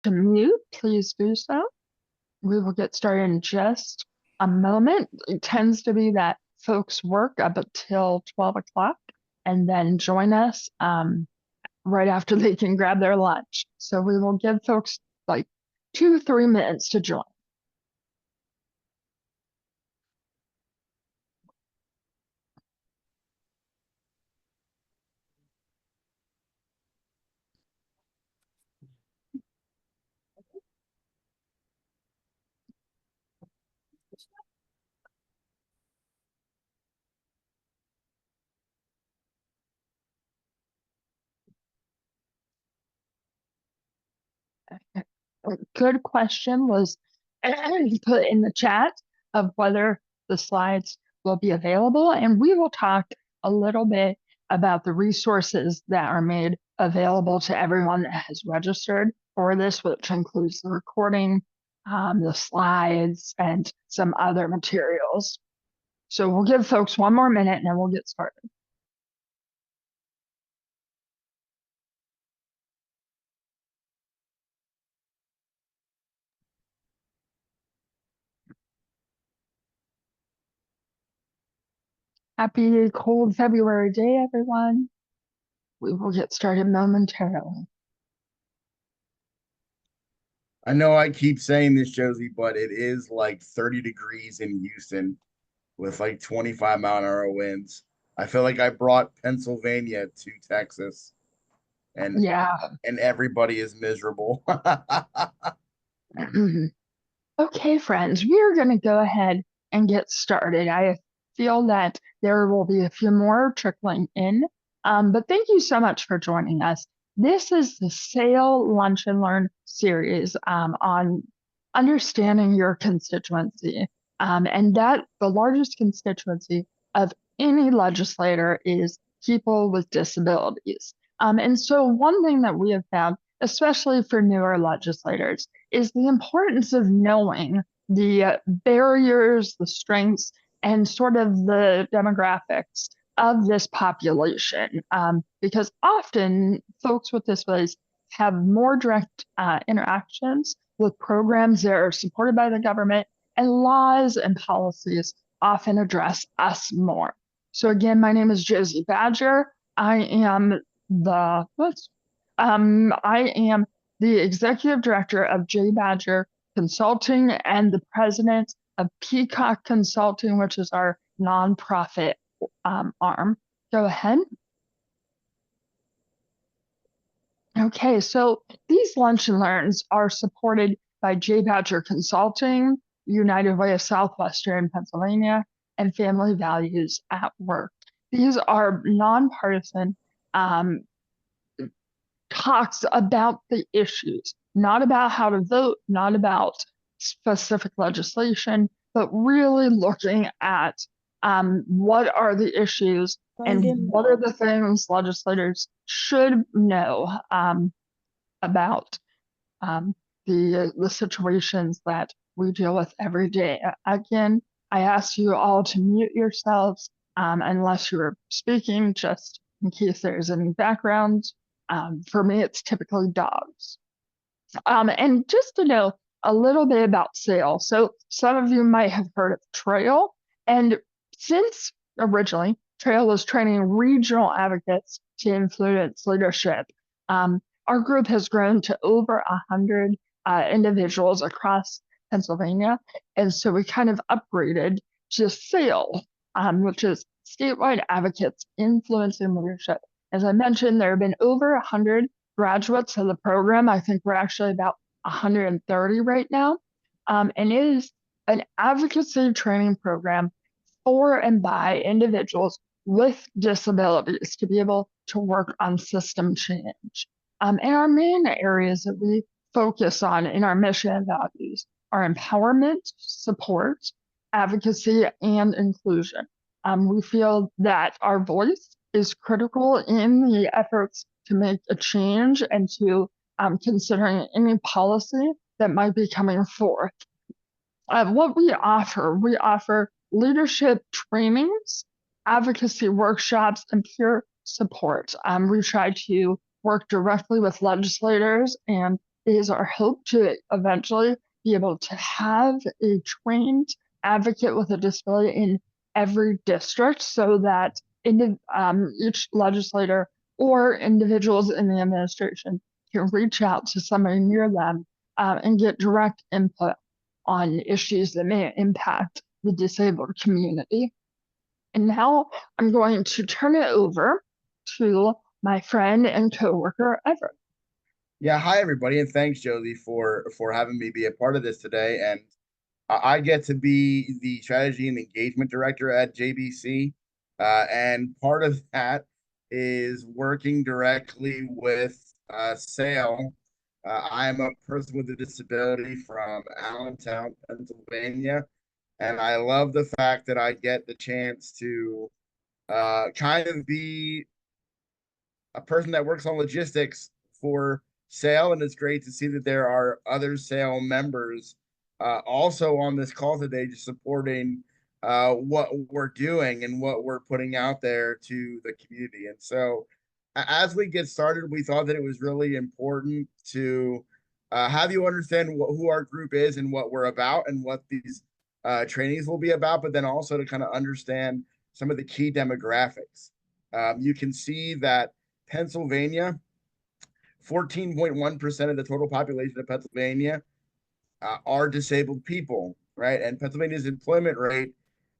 To mute, please do so. We will get started in just a moment. It tends to be that folks work up until 12 o'clock and then join us right after they can grab their lunch. So we will give folks like 2 to 3 minutes to join. A good question was put in the chat of whether the slides will be available, and we will talk a little bit about the resources that are made available to everyone that has registered for this, which includes the recording, the slides, and some other materials. So we'll give folks 1 more minute and then we'll get started. Happy cold February day, everyone. We will get started momentarily. I know I keep saying this, Josie, but it is like 30 degrees in Houston with like 25-mile-an-hour winds. I feel like I brought Pennsylvania to Texas and Yeah. everybody is miserable. Okay, friends, we are going to go ahead and get started. I feel that there will be a few more trickling in, but thank you so much for joining us. This is the Sail Lunch and Learn series on understanding your constituency, and that the largest constituency of any legislator is people with disabilities. And so, one thing that we have found, especially for newer legislators, is the importance of knowing the barriers, the strengths, and sort of the demographics of this population. Because often folks with disabilities have more direct interactions with programs that are supported by the government, and laws and policies often address us more. So again, my name is Josie Badger. I am the I am the executive director of J Badger Consulting and the president of Peacock Consulting, which is our nonprofit arm. Go ahead. Okay, so these lunch and learns are supported by J Badger Consulting, United Way of Southwestern Pennsylvania, and Family Values at Work. These are nonpartisan um, talks about the issues, not about how to vote, not about specific legislation, but really looking at what are the issues and what are the things legislators should know about um, the situations that we deal with every day. Again, I ask you all to mute yourselves unless you're speaking, just in case there's any background. For me, it's typically dogs. And just to know a little bit about SAIL. So some of you might have heard of TRAIL. And since originally TRAIL was training regional advocates to influence leadership, our group has grown to over 100 individuals across Pennsylvania. And so we kind of upgraded to SAIL, which is statewide advocates influencing leadership. As I mentioned, there have been over 100 graduates of the program. I think we're actually about 130 right now. And it is an advocacy training program for and by individuals with disabilities to be able to work on system change. And our main areas that we focus on in our mission and values are empowerment, support, advocacy, and inclusion. We feel that our voice is critical in the efforts to make a change and to considering any policy that might be coming forth. What we offer leadership trainings, advocacy workshops, and peer support. We try to work directly with legislators and it is our hope to eventually be able to have a trained advocate with a disability in every district so that each legislator or individuals in the administration can reach out to somebody near them and get direct input on issues that may impact the disabled community. And now I'm going to turn it over to my friend and coworker, Everett. Yeah, hi everybody, and thanks Josie for having me be a part of this today. And I get to be the strategy and engagement director at JBC, and part of that is working directly with SAIL. I'm a person with a disability from Allentown, Pennsylvania, and I love the fact that I get the chance to kind of be a person that works on logistics for sale, and it's great to see that there are other sale members also on this call today, just supporting what we're doing and what we're putting out there to the community. And so, as we get started, we thought that it was really important to have you understand who our group is and what we're about and what these trainings will be about, but then also to kind of understand some of the key demographics. You can see that Pennsylvania, 14.1% of the total population of Pennsylvania are disabled people, right? And Pennsylvania's employment rate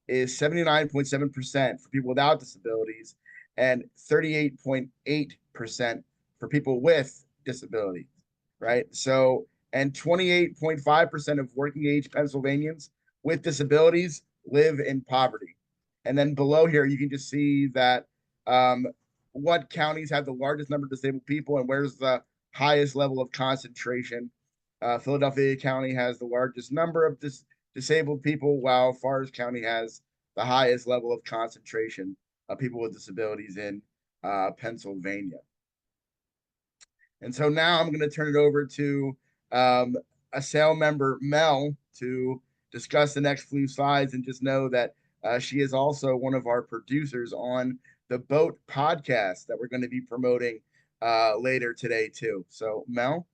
is 79.7% for people without disabilities and 38.8% for people with disabilities, right? So, and 28.5% of working age Pennsylvanians with disabilities live in poverty. And then below here, you can just see that um, what counties have the largest number of disabled people and where's the highest level of concentration. Philadelphia County has the largest number of disabled people, while Forest County has the highest level of concentration of people with disabilities in Pennsylvania. And so now I'm going to turn it over to a SAIL member, Mel, to discuss the next few slides, and just know that she is also one of our producers on the Boat podcast that we're going to be promoting later today too. So Mel.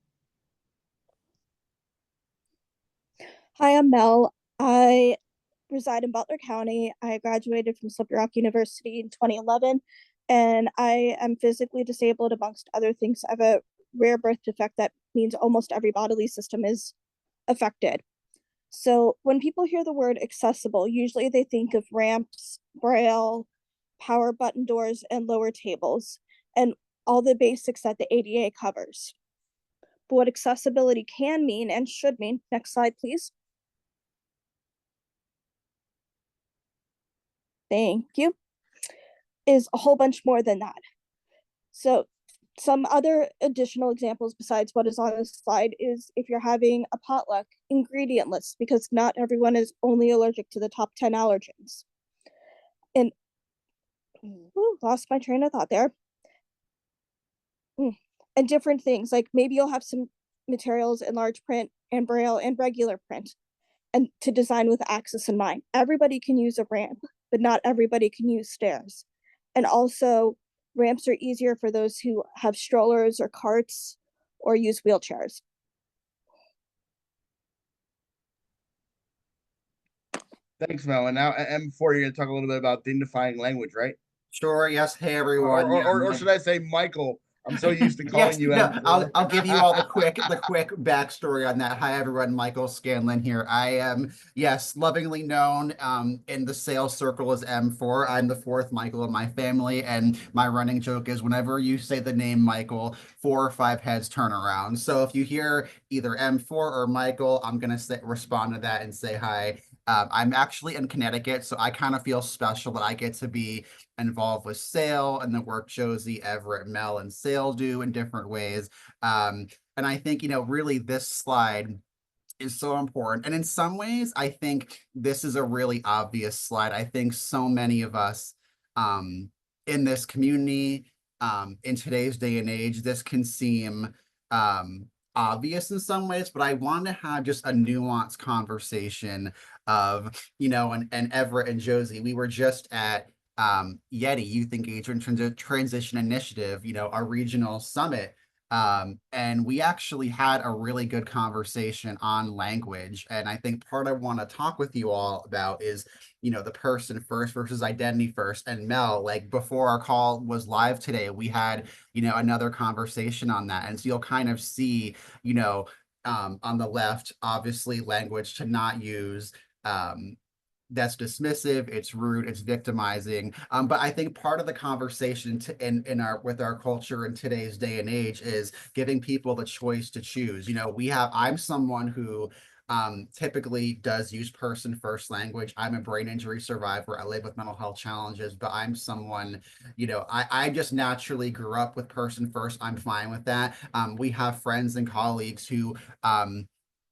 Hi, I'm Mel. I reside in Butler County. I graduated from Slippery Rock University in 2011, and I am physically disabled, amongst other things. I have a rare birth defect that means almost every bodily system is affected. So when people hear the word accessible, usually they think of ramps, braille, power button doors, and lower tables, and all the basics that the ADA covers. But what accessibility can mean and should mean, next slide, please. Thank you, is a whole bunch more than that. So some other additional examples besides what is on this slide is if you're having a potluck, ingredient list, because not everyone is only allergic to the top 10 allergens. And lost my train of thought there. And different things, like maybe you'll have some materials in large print and braille and regular print, and to design with access in mind. Everybody can use a ramp, but not everybody can use stairs. And also, ramps are easier for those who have strollers or carts or use wheelchairs. Thanks, Mel. And now M4, you're going to talk a little bit about dignifying language, right? Sure. Yes. Hey, Or, everyone. or, Yeah. or, or should I say Michael? I'm so used to calling Yes. you No. M4. I'll give you all the quick backstory on that. Hi, everyone. Michael Scanlon here. I am lovingly known in the sales circle as M4. I'm the fourth Michael in my family, and my running joke is whenever you say the name Michael, 4 or 5 heads turn around. So if you hear either M4 or Michael, I'm gonna respond to that and say hi. I'm actually in Connecticut, so I kind of feel special that I get to be involved with SAIL and the work Josie, Everett, Mel, and SAIL do in different ways. And I think, really this slide is so important. And in some ways, I think this is a really obvious slide. I think so many of us in this community, in today's day and age, this can seem obvious in some ways, but I want to have just a nuanced conversation of, and Everett and Josie, we were just at Yeti Youth Engagement Transition Initiative, a regional summit And we actually had a really good conversation on language. And I think part I want to talk with you all about is, the person first versus identity first. And Mel, like before our call was live today, we had, another conversation on that. And so you'll kind of see, on the left, obviously language to not use, that's dismissive, it's rude, it's victimizing. But I think part of the conversation in our with our culture in today's day and age is giving people the choice to choose. I'm someone who typically does use person first language. I'm a brain injury survivor. I live with mental health challenges, but I'm someone, I just naturally grew up with person first. I'm fine with that. We have friends and colleagues who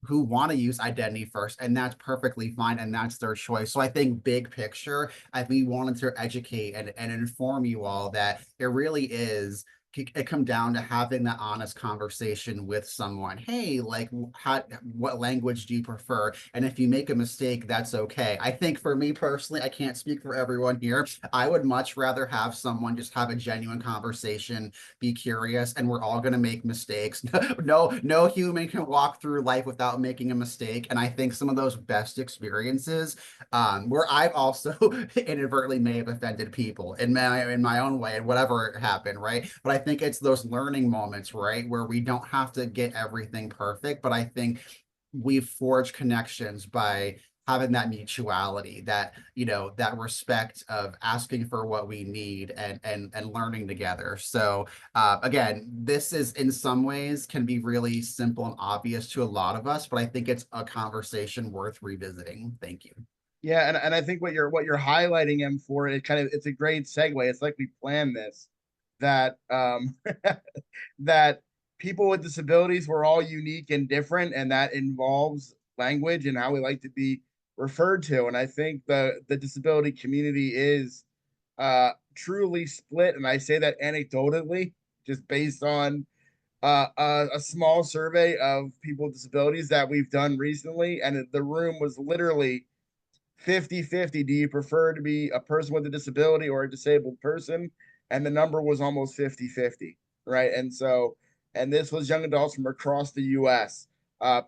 want to use identity first, and that's perfectly fine, and that's their choice. So I think big picture, we wanted to educate and inform you all that it really is, it come down to having that honest conversation with someone. Hey, like, what language do you prefer? And if you make a mistake, that's okay. I think for me personally, I can't speak for everyone here. I would much rather have someone just have a genuine conversation, be curious, and we're all going to make mistakes. No human can walk through life without making a mistake. And I think some of those best experiences, where I've also inadvertently may have offended people in my own way and whatever happened, right? But I think it's those learning moments, right, where we don't have to get everything perfect, but I think we've forged connections by having that mutuality, that respect of asking for what we need and learning together. So again, this is in some ways can be really simple and obvious to a lot of us, but I think it's a conversation worth revisiting. Thank you. Yeah, and I think what you're highlighting him for, it's a great segue. It's like we planned this, that that people with disabilities were all unique and different, and that involves language and how we like to be referred to. And I think the disability community is truly split, and I say that anecdotally, just based on a small survey of people with disabilities that we've done recently, and the room was literally 50-50. Do you prefer to be a person with a disability or a disabled person? And the number was almost 50-50, right? And this was young adults from across the US,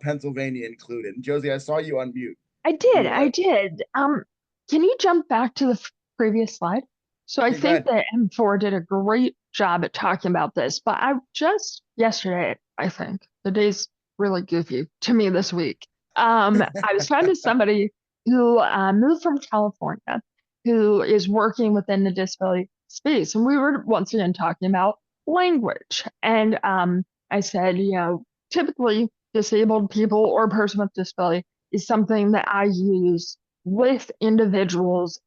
Pennsylvania included. And Josie, I saw you unmute. I did, You I did. Can you jump back to the previous slide? So I Yeah, go think ahead. that M4 did a great job at talking about this, but I just yesterday, I think the day's really goofy to me this week. I was talking to somebody who moved from California, who is working within the disability space, and we were once again talking about language. And I said, typically disabled people or a person with disability is something that I use with individuals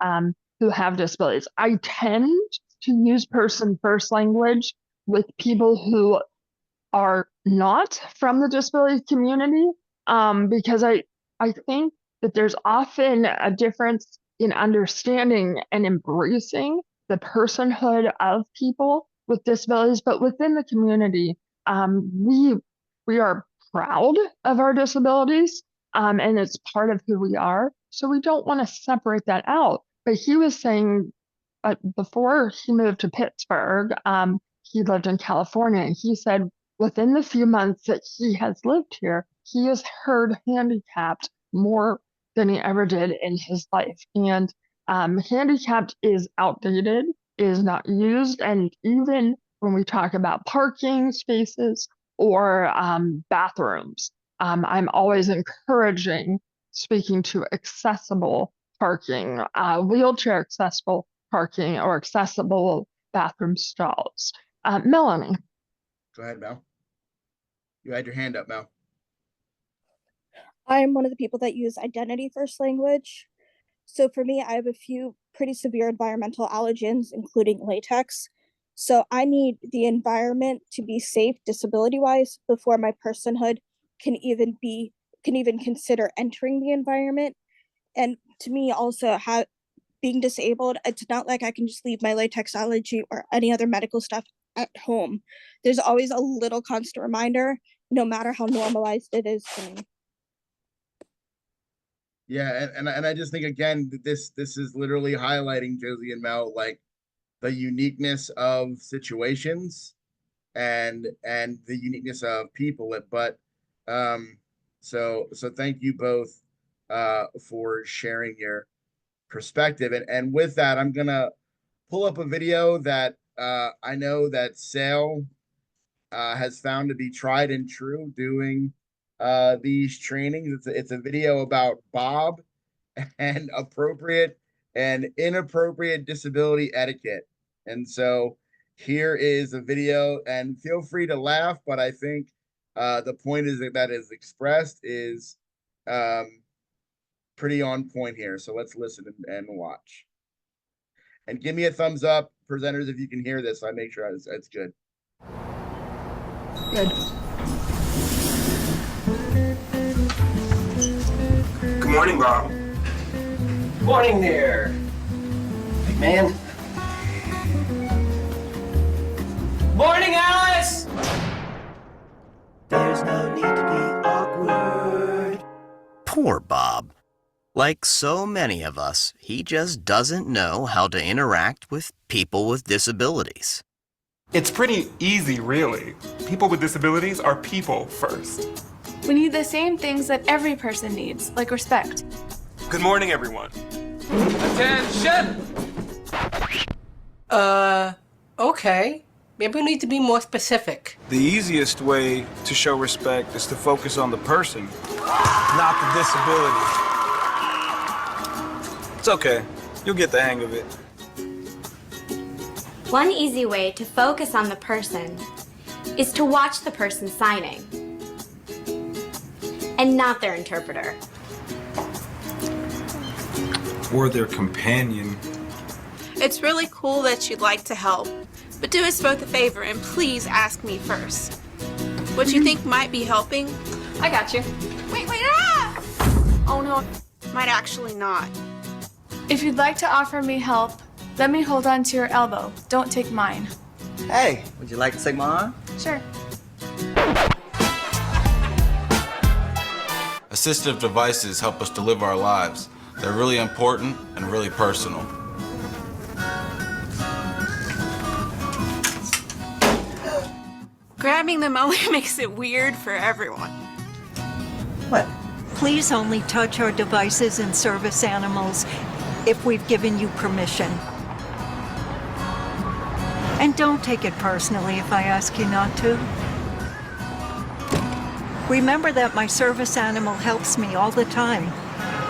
who have disabilities. I tend to use person first language with people who are not from the disability community, because I think that there's often a difference in understanding and embracing the personhood of people with disabilities, but within the community, we are proud of our disabilities, and it's part of who we are. So we don't want to separate that out. But he was saying, before he moved to Pittsburgh, he lived in California, and he said within the few months that he has lived here, he has heard handicapped more than he ever did in his life. And handicapped is outdated, is not used. And even when we talk about parking spaces or bathrooms, I'm always encouraging speaking to accessible parking, wheelchair accessible parking, or accessible bathroom stalls. Melanie. Go ahead, Mel. You had your hand up, Mel. I'm one of the people that use identity first language. So for me, I have a few pretty severe environmental allergens, including latex. So I need the environment to be safe disability wise before my personhood can even consider entering the environment. And to me also being disabled, it's not like I can just leave my latex allergy or any other medical stuff at home. There's always a little constant reminder, no matter how normalized it is to me. Yeah, and I just think again that this is literally highlighting Josie and Mel, like the uniqueness of situations, and the uniqueness of people. But so thank you both for sharing your perspective. And with that, I'm gonna pull up a video that I know that Sale has found to be tried and true doing these trainings. It's a video about Bob and appropriate and inappropriate disability etiquette. And so here is a video, and feel free to laugh, but I think the point is that is expressed is pretty on point here. So let's listen and watch. And give me a thumbs up, presenters, if you can hear this. I make sure it's good. Good. Good morning, Bob. Morning there, big man. Morning, Alice! There's no need to be awkward. Poor Bob. Like so many of us, he just doesn't know how to interact with people with disabilities. It's pretty easy, really. People with disabilities are people first. We need the same things that every person needs, like respect. Good morning, everyone. Attention! Okay. Maybe we need to be more specific. The easiest way to show respect is to focus on the person, not the disability. It's okay. You'll get the hang of it. One easy way to focus on the person is to watch the person signing and not their interpreter. Or their companion. It's really cool that you'd like to help, but do us both a favor and please ask me first. What you think might be helping? I got you. Wait, ah! Oh no, might actually not. If you'd like to offer me help, let me hold on to your elbow. Don't take mine. Hey, would you like to take my arm? Sure. Assistive devices help us to live our lives. They're really important and really personal. Grabbing them only makes it weird for everyone. What? Please only touch our devices and service animals if we've given you permission. And don't take it personally if I ask you not to. Remember that my service animal helps me all the time.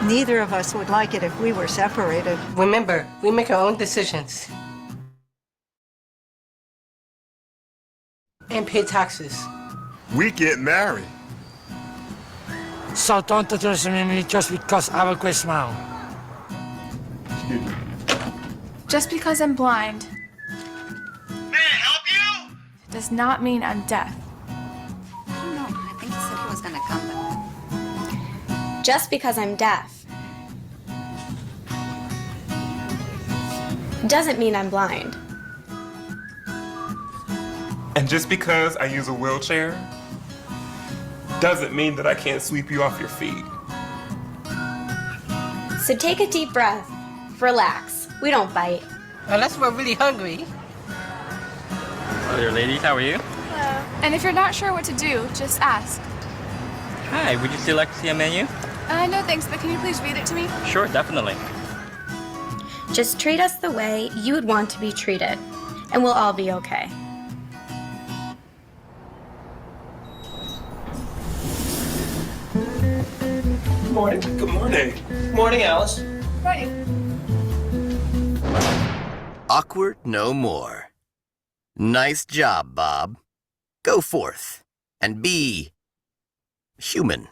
Neither of us would like it if we were separated. Remember, we make our own decisions. And pay taxes. We get married. So don't address me just because I have a great smile. Just because I'm blind May I help you? does not mean I'm deaf. I don't know. I think he said he was gonna come, but... Just because I'm deaf doesn't mean I'm blind. And just because I use a wheelchair doesn't mean that I can't sweep you off your feet. So take a deep breath. Relax. We don't bite. Unless we're really hungry. Hello there, ladies. How are you? Hello. And if you're not sure what to do, just ask. Hi, would you still like to see a menu? No thanks, but can you please read it to me? Sure, definitely. Just treat us the way you would want to be treated, and we'll all be okay. Good morning. Good morning. Good morning, Alice. Morning. Awkward no more. Nice job, Bob. Go forth and be human.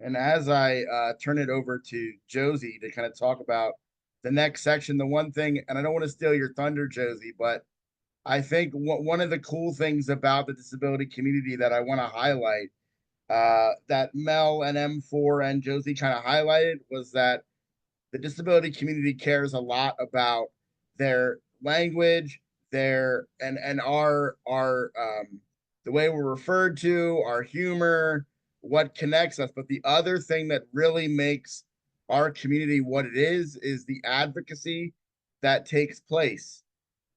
And as I turn it over to Josie to kind of talk about the next section, the one thing, and I don't want to steal your thunder, Josie, but I think one of the cool things about the disability community that I want to highlight that Mel and M4 and Josie kind of highlighted was that the disability community cares a lot about their language, their and our the way we're referred to, our humor, what connects us. But the other thing that really makes our community what it is the advocacy that takes place.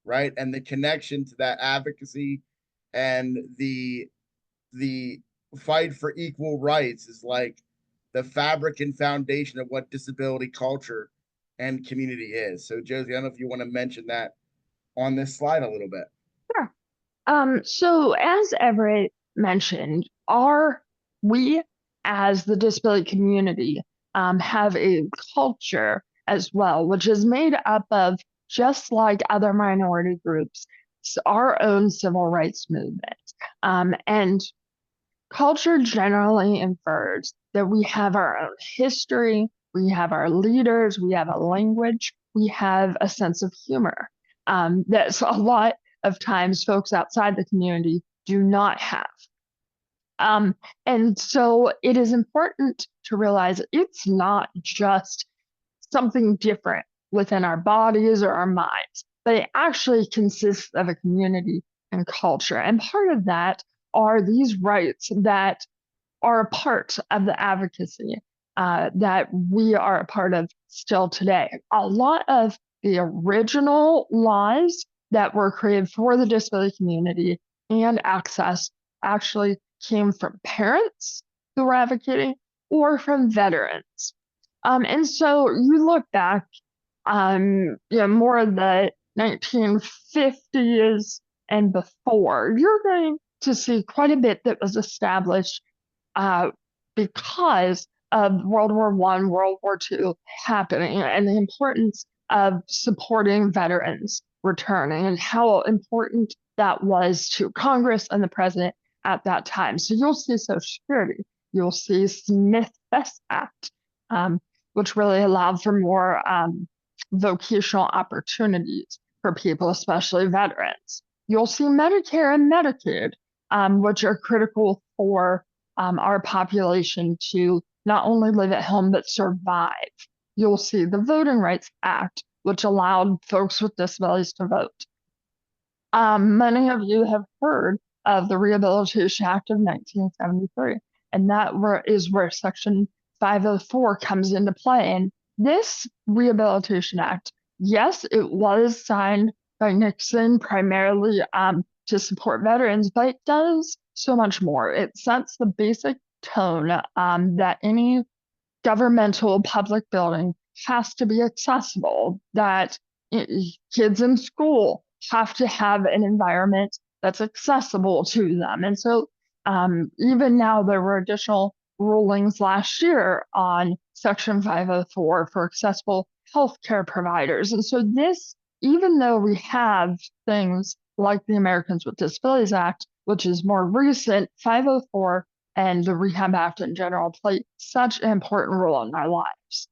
right? And the connection to that advocacy and the fight for equal rights is like the fabric and foundation of what disability culture and community is. So Josie, I don't know if you want to mention that on this slide a little bit. Sure. So as Everett mentioned, we as the disability community have a culture as well, which is made up of, just like other minority groups, our own civil rights movement. And culture generally infers that we have our own history, we have our leaders, we have a language, we have a sense of humor. That's a lot of times folks outside the community do not have. And so it is important to realize it's not just something different within our bodies or our minds, but it actually consists of a community and culture. And part of that are these rights that are a part of the advocacy that we are a part of still today. A lot of the original laws that were created for the disability community and access actually came from parents who were advocating or from veterans. And so you look back, more of the 1950s and before, you're going to see quite a bit that was established because of World War I, World War II happening, and the importance of supporting veterans returning and how important that was to Congress and the president at that time. So you'll see Social Security, you'll see Smith-Best Act, which really allowed for more vocational opportunities for people, especially veterans. You'll see Medicare and Medicaid, which are critical for our population to not only live at home but survive. You'll see the Voting Rights Act, which allowed folks with disabilities to vote. Many of you have heard of the Rehabilitation Act of 1973, and that is where Section 504 comes into play. And this Rehabilitation Act, yes, it was signed by Nixon primarily to support veterans, but it does so much more. It sets the basic tone that any governmental public building has to be accessible, that kids in school have to have an environment that's accessible to them. And so even now, there were additional rulings last year on Section 504 for accessible healthcare providers. And so this, even though we have things like the Americans with Disabilities Act, which is more recent, 504 and the Rehab Act in general play such an important role in our lives.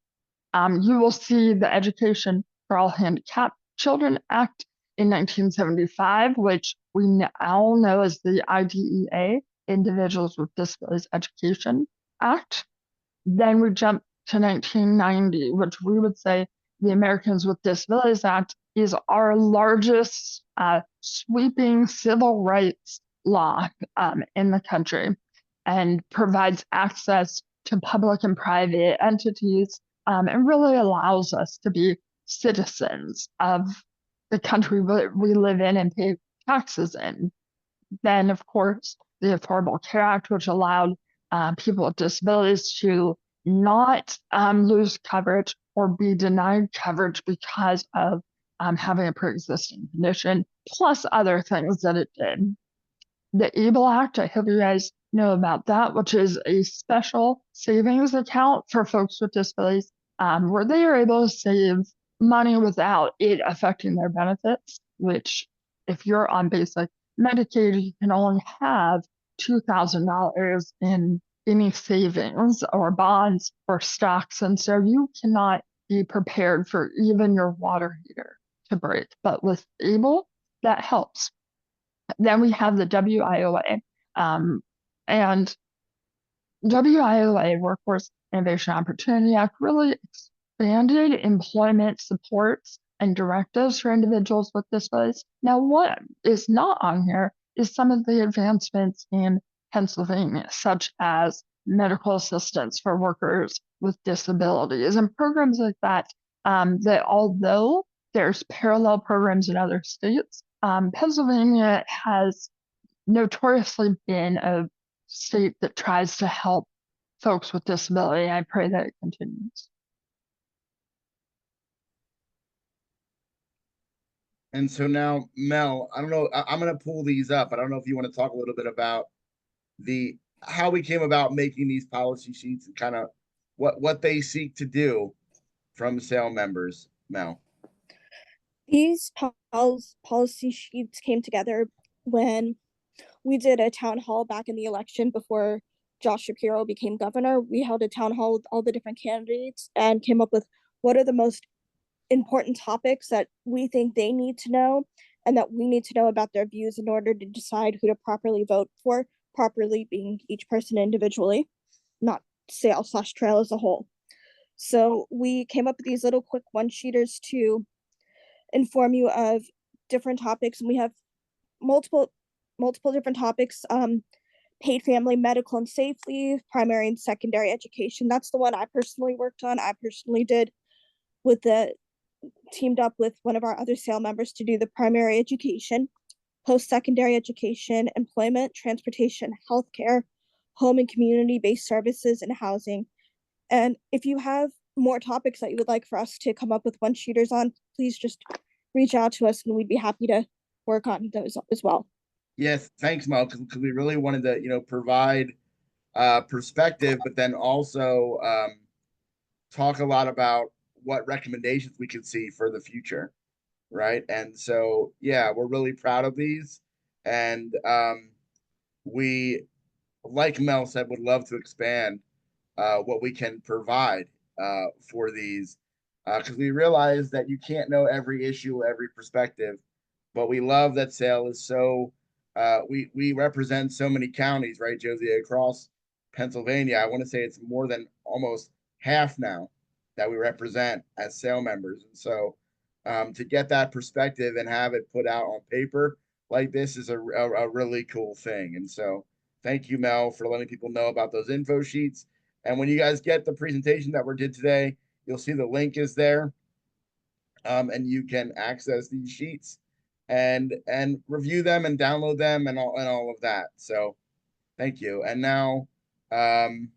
You will see the Education for All Handicapped Children Act in 1975, which we now know as the IDEA, Individuals with Disabilities Education Act. Then we jump to 1990, which we would say the Americans with Disabilities Act is our largest sweeping civil rights law in the country, and provides access to public and private entities, and really allows us to be citizens of the country we live in and pay taxes in. Then, of course, the Affordable Care Act, which allowed people with disabilities to not lose coverage or be denied coverage because of having a pre-existing condition, plus other things that it did. The ABLE Act, I hope you guys know about that, which is a special savings account for folks with disabilities, where they are able to save money without it affecting their benefits, which if you're on basic Medicaid, you can only have $2,000 in any savings or bonds or stocks. And so you cannot be prepared for even your water heater to break. But with ABLE, that helps. Then we have the WIOA, and WIOA, Workforce Innovation Opportunity Act, really expanded employment supports and directives for individuals with disabilities. Now, what is not on here is some of the advancements in Pennsylvania, such as medical assistance for workers with disabilities and programs like that, that although there's parallel programs in other states. Pennsylvania has notoriously been a state that tries to help folks with disability. I pray that it continues. And so now, Mel, I don't know, I'm going to pull these up. I don't know if you want to talk a little bit about the how we came about making these policy sheets and kind of what they seek to do from SAIL members, Mel. These policy sheets came together when we did a town hall back in the election before Josh Shapiro became governor. We held a town hall with all the different candidates and came up with what are the most important topics that we think they need to know and that we need to know about their views in order to decide who to properly vote for, properly being each person individually, not SAIL/trail as a whole. So we came up with these little quick one-sheeters to inform you of different topics, and we have multiple different topics. Paid family, medical and safe leave, primary and secondary education. That's the one I personally worked on. I personally did teamed up with one of our other SAIL members to do the primary education, post-secondary education, employment, transportation, healthcare, home and community-based services, and housing. And if you have more topics that you would like for us to come up with one-sheeters on, please just reach out to us and we'd be happy to work on those as well. Yes, thanks, Mel, because we really wanted to, provide perspective, but then also talk a lot about what recommendations we could see for the future, right? And so, yeah, we're really proud of these, and we, like Mel said, would love to expand what we can provide for these, because we realize that you can't know every issue, every perspective, but we love that SAIL is so. We represent so many counties, right, Josie, across Pennsylvania. I want to say it's more than almost half now that we represent as SAIL members, and so to get that perspective and have it put out on paper like this is a really cool thing. And so, thank you, Mel, for letting people know about those info sheets. And when you guys get the presentation that we did today, you'll see the link is there, and you can access these sheets and review them and download them and all of that. So thank you. And now, and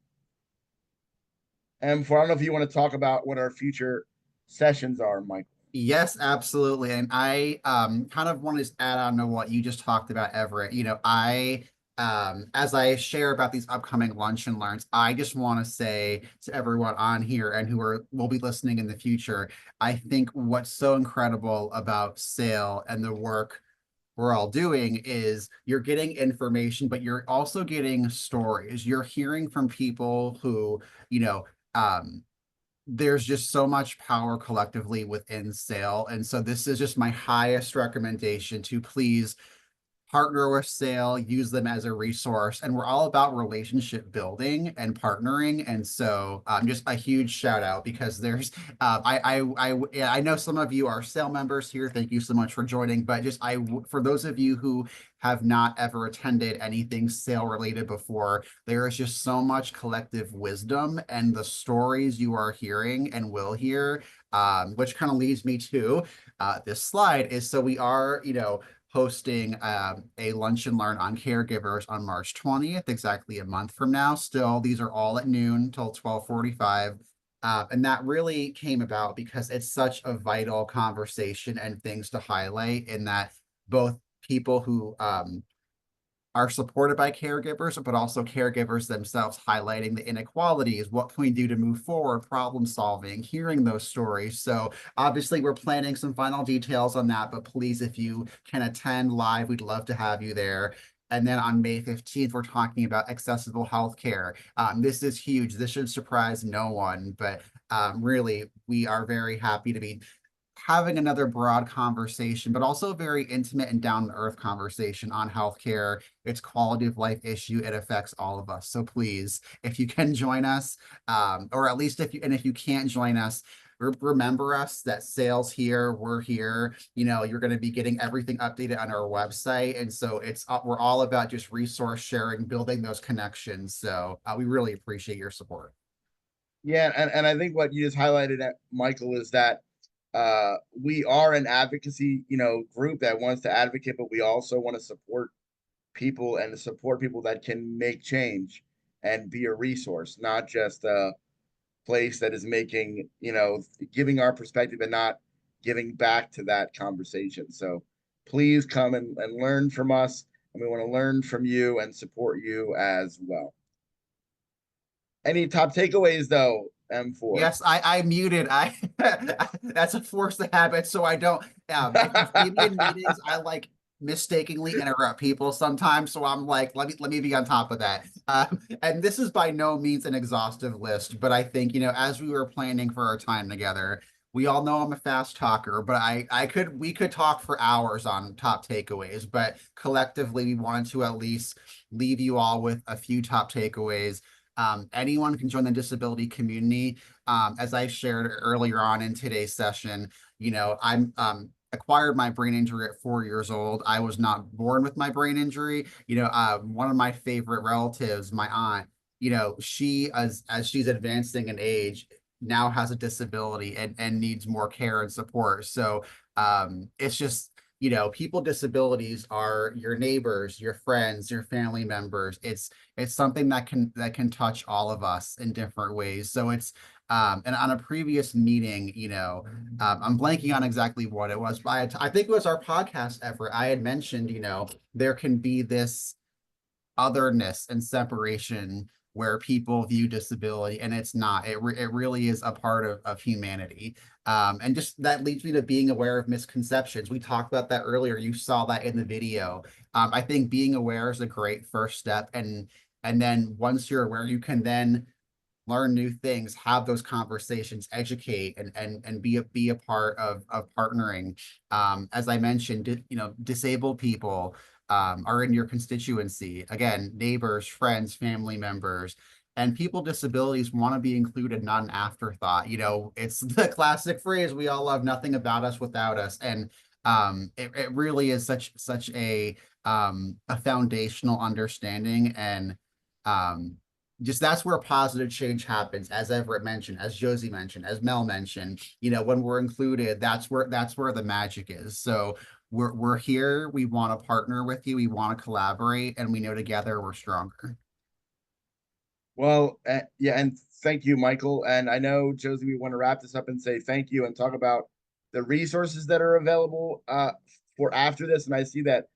for I don't know if you want to talk about what our future sessions are, Mike. Yes, absolutely. And I kind of want to add on to what you just talked about, Everett. I as I share about these upcoming lunch and learns, I just want to say to everyone on here and who will be listening in the future, I think what's so incredible about SAIL and the work we're all doing is you're getting information, but you're also getting stories. You're hearing from people who, there's just so much power collectively within SAIL. And so this is just my highest recommendation to please partner with SAIL, use them as a resource. And we're all about relationship building and partnering. And so just a huge shout out because there's, I know some of you are SAIL members here. Thank you so much for joining. But just for those of you who have not ever attended anything SAIL related before, there is just so much collective wisdom and the stories you are hearing and will hear, which kind of leads me to this slide is so we are, hosting a lunch and learn on caregivers on March 20th, exactly a month from now. Still, these are all at noon till 12:45. And that really came about because it's such a vital conversation and things to highlight in that both people who are supported by caregivers, but also caregivers themselves highlighting the inequalities. What can we do to move forward? Problem solving, hearing those stories. So obviously we're planning some final details on that, but please, if you can attend live, we'd love to have you there. And then on May 15th, we're talking about accessible healthcare. This is huge. This should surprise no one, but really, we are very happy to be having another broad conversation, but also a very intimate and down-to-earth conversation on healthcare, its quality of life issue. It affects all of us. So please, if you can join us, or at least if you can't join us, remember us that SAIL's here, we're here. You're going to be getting everything updated on our website. And so we're all about just resource sharing, building those connections. So we really appreciate your support. Yeah, and I think what you just highlighted, Michael, is that we are an advocacy, group that wants to advocate, but we also want to support people and to support people that can make change and be a resource, not just a place that is making, giving our perspective and not giving back to that conversation. So please come and learn from us. And we want to learn from you and support you as well. Any top takeaways though, M4? Yes, I muted. I that's a forced habit, so I don't. If you see me in meetings, I like mistakenly interrupt people sometimes. So I'm like, let me be on top of that. And this is by no means an exhaustive list, but I think as we were planning for our time together, we all know I'm a fast talker, but we could talk for hours on top takeaways. But collectively, we wanted to at least leave you all with a few top takeaways. Anyone can join the disability community. As I shared earlier on in today's session, I'm acquired my brain injury at 4 years old. I was not born with my brain injury. One of my favorite relatives, my aunt, she as she's advancing in age now has a disability and needs more care and support. So it's just people with disabilities are your neighbors, your friends, your family members. It's something that can touch all of us in different ways. So it's and on a previous meeting, I'm blanking on exactly what it was, but I think it was our podcast effort. I had mentioned, there can be this otherness and separation where people view disability, and it's not. It really is a part of humanity. And just that leads me to being aware of misconceptions. We talked about that earlier. You saw that in the video. I think being aware is a great first step, and then once you're aware, you can then learn new things, have those conversations, educate, and be a part of partnering. As I mentioned, disabled people are in your constituency. Again, neighbors, friends, family members, and people with disabilities want to be included, not an afterthought. It's the classic phrase we all love: "Nothing about us without us," and it really is such a foundational understanding, and just that's where positive change happens, as Everett mentioned, as Josie mentioned, as Mel mentioned. When we're included, that's where the magic is. So we're here. We want to partner with you. We want to collaborate, and we know together we're stronger. Well, yeah, and thank you, Michael. And I know, Josie, we want to wrap this up and say thank you and talk about the resources that are available for after this. And I see that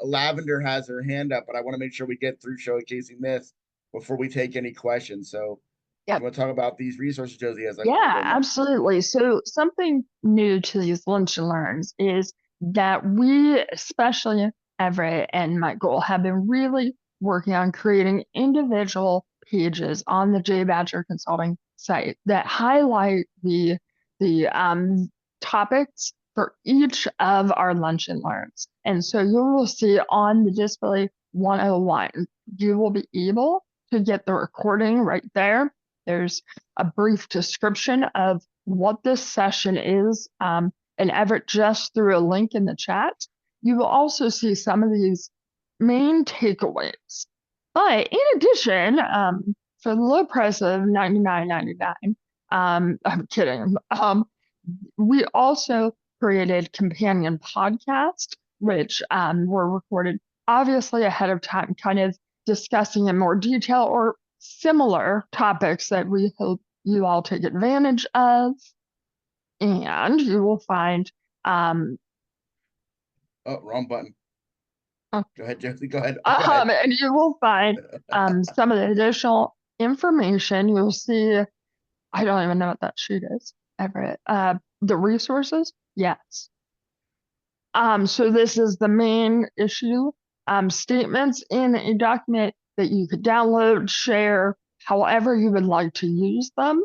Lavender has her hand up, but I want to make sure we get through showcasing this before we take any questions. So you want to talk about these resources, Josie? Yeah, absolutely. So something new to these lunch and learns is that we, especially Everett and Michael, have been really working on creating individual pages on the J Badger Consulting site that highlight the topics for each of our lunch and learns. And so you will see on the Disability 101, you will be able to get the recording right there. There's a brief description of what this session is, and Everett just threw a link in the chat. You will also see some of these main takeaways. But in addition, for the low price of $99.99, I'm kidding. We also created companion podcasts, which were recorded obviously ahead of time, kind of discussing in more detail or similar topics that we hope you all take advantage of. And you will find oh, wrong button. Go ahead, Josie. Go ahead. And you will find some of the additional information. You'll see, I don't even know what that sheet is, Everett. The resources, yes. So this is the main issue. Statements in a document that you could download, share, however you would like to use them.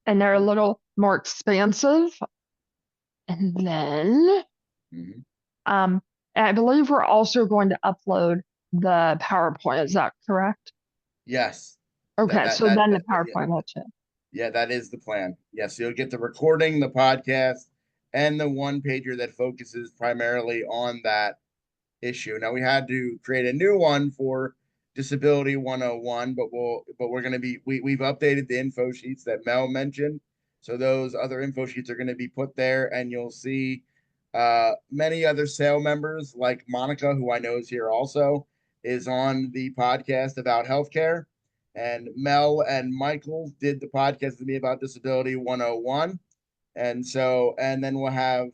And they're a little more expansive. And then, I believe we're also going to upload the PowerPoint. Is that correct? Yes. Okay, then the PowerPoint will too. Yeah, that is the plan. Yes, you'll get the recording, the podcast, and the one pager that focuses primarily on that issue. Now we had to create a new one for Disability 101, but we're going to be we've updated the info sheets that Mel mentioned, So those other info sheets are going to be put there, and you'll see many other sale members like Monica, who I know is here also, is on the podcast about healthcare. And Mel and Michael did the podcast with me about Disability 101. And then we'll have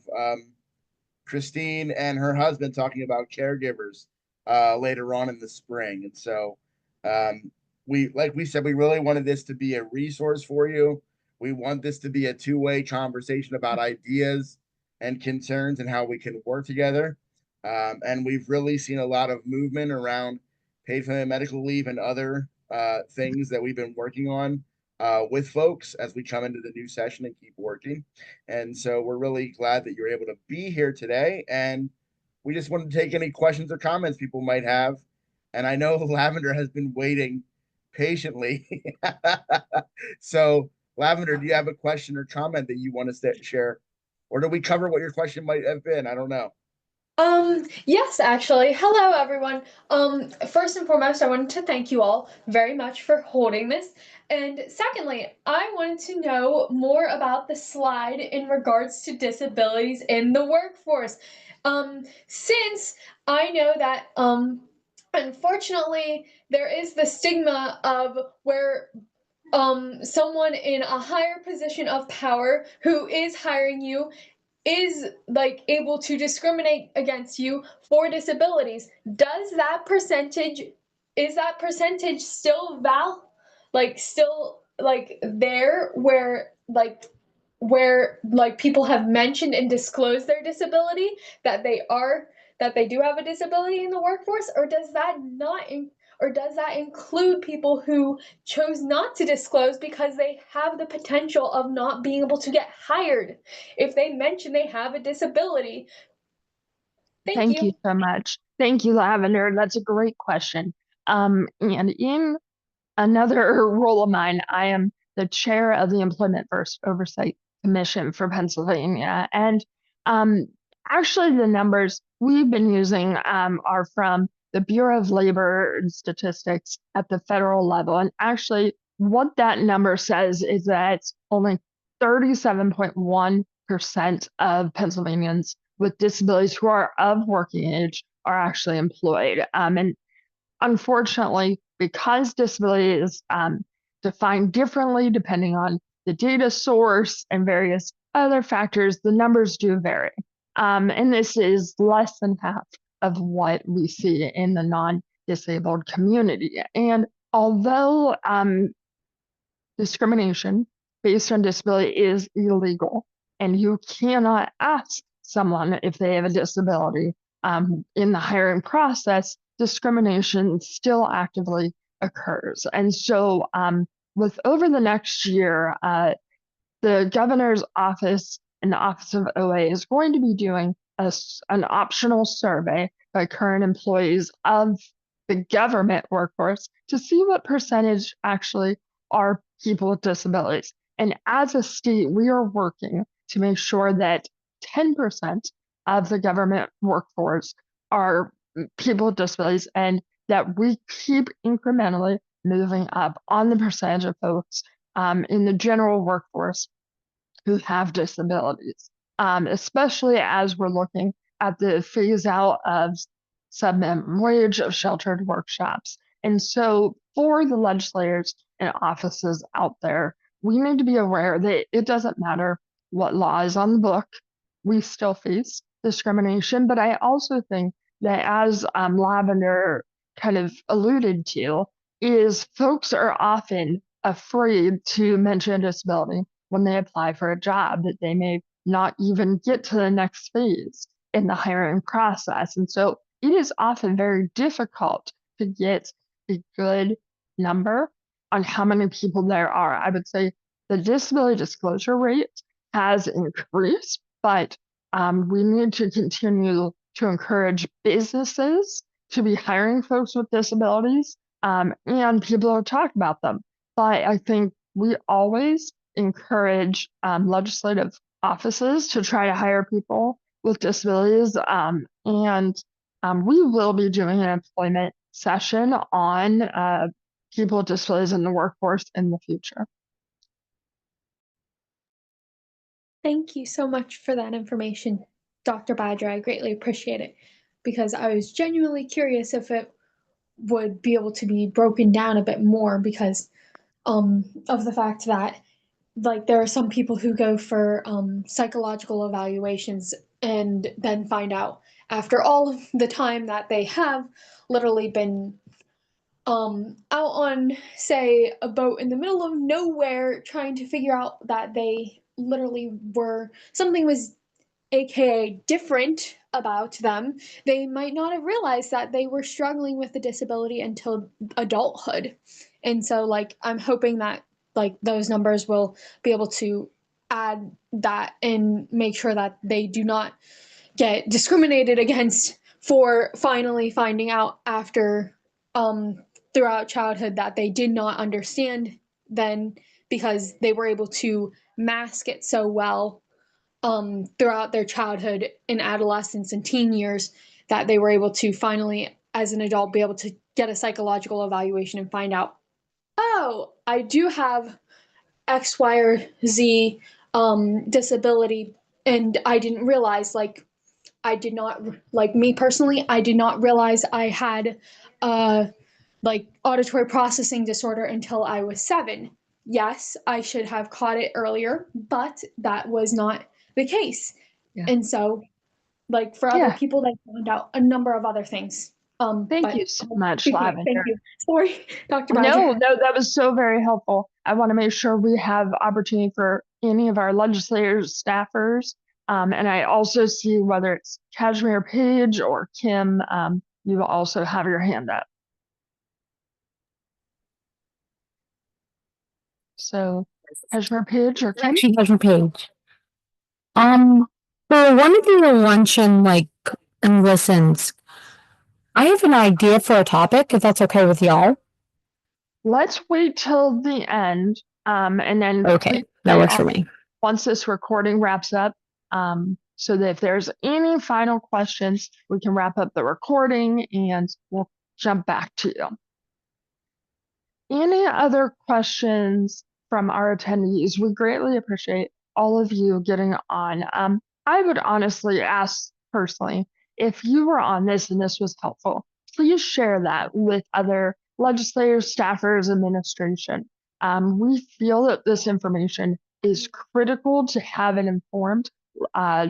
Christine and her husband talking about caregivers later on in the spring. And so like we said, we really wanted this to be a resource for you. We want this to be a two-way conversation about ideas and concerns and how we can work together. And we've really seen a lot of movement around paid family medical leave and other things that we've been working on with folks as we come into the new session and keep working. And so we're really glad that you're able to be here today. And we just want to take any questions or comments people might have. And I know Lavender has been waiting patiently. So, Lavender, do you have a question or comment that you want to share? Or do we cover what your question might have been? I don't know. Yes, actually. Hello, everyone. First and foremost, I wanted to thank you all very much for holding this. And secondly, I wanted to know more about the slide in regards to disabilities in the workforce. Since I know that, unfortunately, there is the stigma of where someone in a higher position of power who is hiring you is like able to discriminate against you for disabilities. Does that percentage is that percentage still still like there where like people have mentioned and disclosed their disability that they do have a disability in the workforce, or does that not or does that include people who chose not to disclose because they have the potential of not being able to get hired if they mention they have a disability? Thank you so much. Thank you, Lavender. That's a great question. And in another role of mine, I am the chair of the Employment First Oversight Commission for Pennsylvania. And actually, the numbers we've been using are from the Bureau of Labor and Statistics at the federal level. And actually, what that number says is that only 37.1% of Pennsylvanians with disabilities who are of working age are actually employed. And unfortunately, because disability is defined differently depending on the data source and various other factors, the numbers do vary. And this is less than half of what we see in the non-disabled community. And although discrimination based on disability is illegal, and you cannot ask someone if they have a disability in the hiring process, discrimination still actively occurs. And so, with over the next year, the governor's office and the Office of OA is going to be doing an optional survey by current employees of the government workforce to see what percentage actually are people with disabilities. And as a state, we are working to make sure that 10% of the government workforce are people with disabilities, and that we keep incrementally moving up on the percentage of folks in the general workforce who have disabilities, especially as we're looking at the phase out of sub-minimum wage, of sheltered workshops. And so for the legislators and offices out there, we need to be aware that it doesn't matter what law is on the book, we still face discrimination. But I also think that, as Lavender kind of alluded to, is folks are often afraid to mention a disability when they apply for a job, that they may not even get to the next phase in the hiring process. And so it is often very difficult to get a good number on how many people there are. I would say the disability disclosure rate has increased, but we need to continue to encourage businesses to be hiring folks with disabilities and people to talk about them. But I think we always encourage legislative offices to try to hire people with disabilities. And we will be doing an employment session on people with disabilities in the workforce in the future. Thank you so much for that information, Dr. Badger. I greatly appreciate it because I was genuinely curious if it would be able to be broken down a bit more because of the fact that like there are some people who go for psychological evaluations and then find out after all of the time that they have literally been out on say a boat in the middle of nowhere trying to figure out that they literally were something was aka different about them, they might not have realized that they were struggling with the disability until adulthood. And so like I'm hoping that like those numbers will be able to add that and make sure that they do not get discriminated against for finally finding out after throughout childhood that they did not understand then because they were able to mask it so well throughout their childhood and adolescence and teen years that they were able to finally, as an adult, be able to get a psychological evaluation and find out, oh, I do have X, Y, or Z disability, and I didn't realize, like, I did not, like, me personally, I did not realize I had, like, auditory processing disorder until I was 7. Yes, I should have caught it earlier, but that was not the case. Yeah. And so, like for other people, they found out a number of other things. Thank But you so much, thank Lavender. you. Sorry, Dr. No, Badger. no, that was so very helpful. I want to make sure we have opportunity for any of our legislators, staffers, and I also see whether it's Kashmir Page or Kim, you will also have your hand up. So, Kashmir Page or Kim? Actually, Kashmir Page. For one of the luncheon, like, and listens, I have an idea for a topic, if that's okay with y'all. Let's wait till the end, and then Okay, that works for me. once this recording wraps up, so that if there's any final questions, we can wrap up the recording and we'll jump back to you. Any other questions from our attendees? We greatly appreciate all of you getting on. I would honestly ask personally, if you were on this and this was helpful, please share that with other legislators, staffers, administration. We feel that this information is critical to have an informed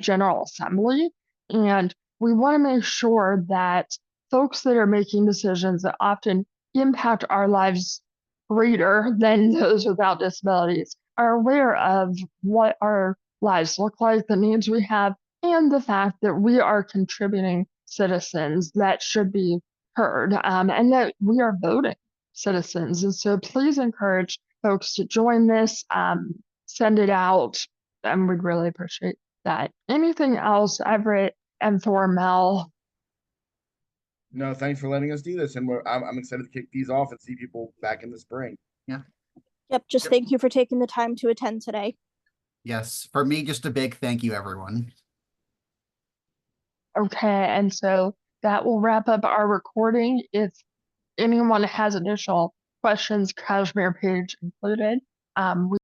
General Assembly, and we want to make sure that folks that are making decisions that often impact our lives greater than those without disabilities are aware of what our lives look like, the needs we have, and the fact that we are contributing citizens that should be heard, and that we are voting citizens. And so please encourage folks to join this, send it out, and we'd really appreciate that. Anything else, Everett and for Mel? No, thanks for letting us do this, and I'm excited to kick these off and see people back in the spring. Yeah. Yep, just thank you for taking the time to attend today. Yes, for me, just a big thank you, everyone. Okay, and so that will wrap up our recording. If anyone has additional questions, Kashmir Page included, we